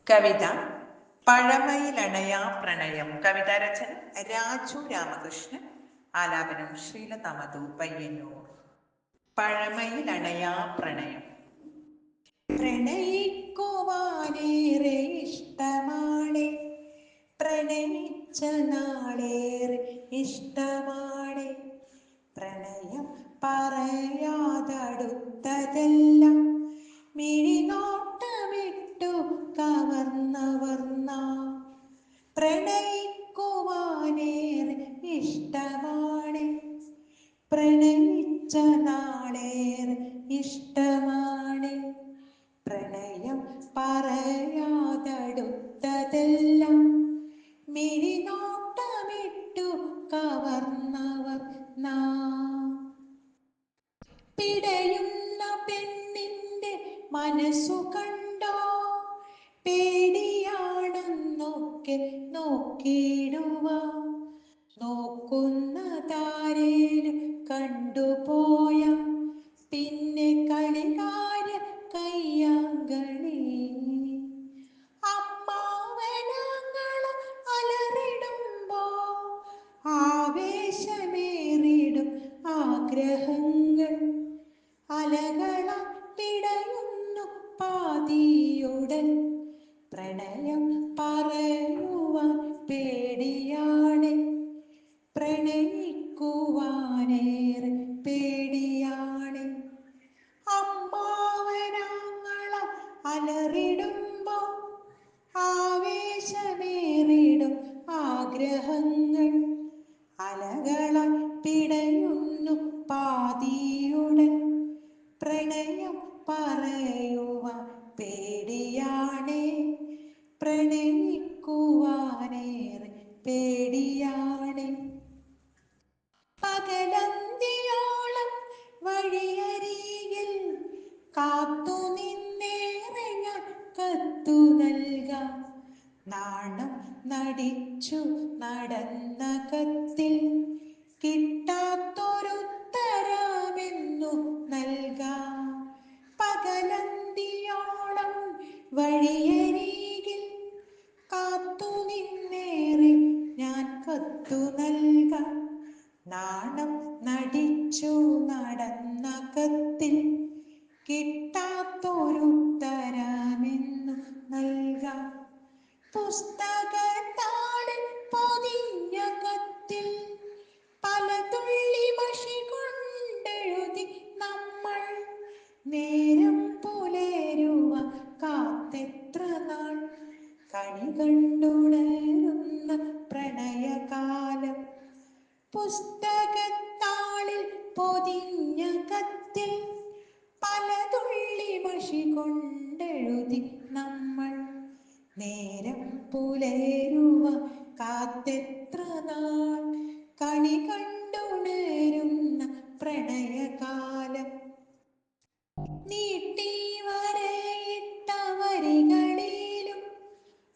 കവിത പഴമയിലണയാ പ്രണയം. കവിതാ രചന രാജു രാമകൃഷ്ണൻ. ആലാപനം ശ്രീലത മധു പയ്യന്നൂർ. പഴമയിലണയാ പ്രണയം. പ്രണയിക്കുവാനേറെ ഇഷ്ടമാണ്, പ്രണയിച്ച നാളേറെ ഇഷ്ടമാണ്. പ്രണയം പറയാതടുത്തതെല്ലാം മിഴിനോട്ടമിട്ടു കവർന്നവർന്ന. പ്രണയിക്കുവാനേറെ ഇഷ്ടമാണ്, പ്രണയിച്ച നാളേറെ ഇഷ്ടമാണ്. പ്രണയം പറയാതടുത്തതെല്ലാം മിഴിനോട്ടമിട്ടു കവർന്നവർ നാം. പിടയുന്ന പെണ്ണിന്റെ മനസ്സു കണ്ടോ, പേടിയാണെന്നൊക്കെ നോക്കിയിടുവാൻ. നോക്കുന്നതാരേലും കണ്ടുപോയ പിന്നെ കളികാര്യ കയ്യാങ്കളി. അമ്മാവനങ്ങളെ അലറിടുമ്പോ ആവേശമേറിടും ആഗ്രഹങ്ങൾ. അലകള പിടയുന്നു പാതിയുടൻ, പ്രണയം പറയുവാൻ പേടിയാണ്, പ്രണയിക്കുവാനേറെ പേടിയാണ്. അമ്മാവനങ്ങള അലറിടുമ്പോ ആവേശമേറിടും ആഗ്രഹങ്ങൾ. അലകള പിടയുന്നു പാതിയുടൻ, പ്രണയം പറയുവാൻ പേടിയാണ്, പ്രണയിക്കുവാനേറെ പേടിയാണ്. പകലന്തിയോളം വഴിയരികിൽ കാത്തുനിന്നേറെ ഞാൻ കത്തു നൽകാം. നാണം നടിച്ചു നടന്ന കത്തിൽ കിട്ടാത്തൊരുത്തരമെന്നു നൽകാം. പകലന്തിയോളം വഴിയരികിൽ കാത്തുനിന്നേറെ ഞാൻ കത്തു നൽകാം. നാണം നടിച്ചു നടന്ന കത്തിൽ കിട്ടാത്തൊരുത്തരമെന്നു നൽകാം. പുസ്തകത്താളിൽ പൊതിഞ്ഞ കത്തിൽ പല തുള്ളി മഷി കൊണ്ടെഴുതി നമ്മൾ. നേരം പുലരുവാൻ കാത്തെത്ര നാൾ, കണി കണ്ടുണരുന്ന പ്രണയകാലം. പുസ്തകത്താളിൽ പൊതിഞ്ഞ കത്തിൽ പല തുള്ളി മഷി കൊണ്ടെഴുതി നമ്മൾ. നേരം പുലരുവാൻ കാത്തെത്ര നാൾ, കണി കണ്ടുണരുന്ന പ്രണയകാലം. നീട്ടി വരയിട്ട വരികളിലും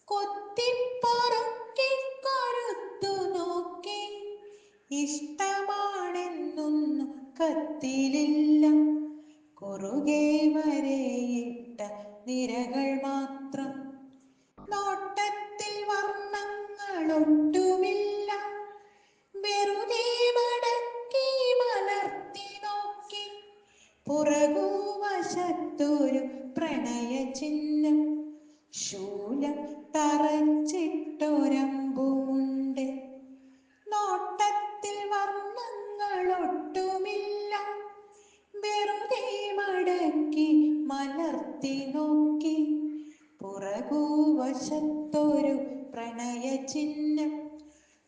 കൊത്തിപ്പൊറുക്കി കൊരുത്തു നോക്കി. ഇഷ്ടമാണെന്നൊന്നും കത്തിലില്ല, കുറുകെ വരയിട്ട നിരകൾ മാത്രം. നോട്ടത്തിൽ വർണ്ണങ്ങളൊട്ടുമില്ല, വെറുതെ മടക്കി മലർത്തി നോക്കി. പുറകുവശത്തൊരു പ്രണയ ചിഹ്നം, ശൂലം തറച്ചിട്ടൊരമ്പുമുണ്ട്. നോട്ടത്തിൽ വർണ്ണങ്ങളൊട്ടുമില്ല, വെറുതെ മടക്കി മലർത്തി നോക്കി. പുറകുവശത്തൊരു പ്രണയ ചിഹ്നം,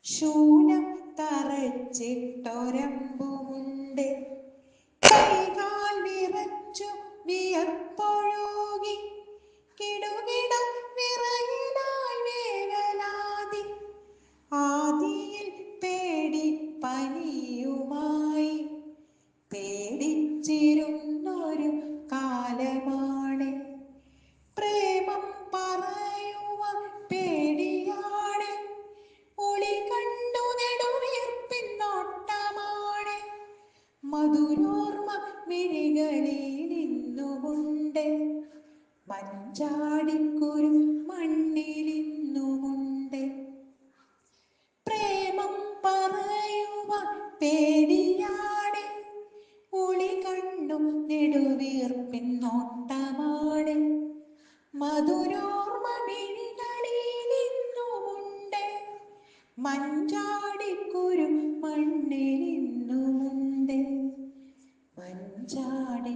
ശൂലം തറച്ചിട്ടൊരമ്പുമുണ്ട്. കൈകാൽ വിറച്ചു വിയർപ്പൊഴുകി, കിടുകിട വിറയലായി വേവലാതി. ആദിയിൽ പേടിപ്പനിയുമായി പേടിച്ചിരുന്നൊരു കാലമാണ്. പ്രേമം പറയുവാൻ പേടിയാണ്, ഒളി കണ്ടു നെടുവീർപ്പിൻ നോട്ടമാണ്. മധുരോർമ്മ മിഴികളിൽ ഇന്നുമുണ്ട്, മഞ്ചാടിക്കുരു മണ്ണിൽ മഞ്ചാടിക്കുരു മണ്ണിലിന്നുമുണ്ട്. മഞ്ചാടി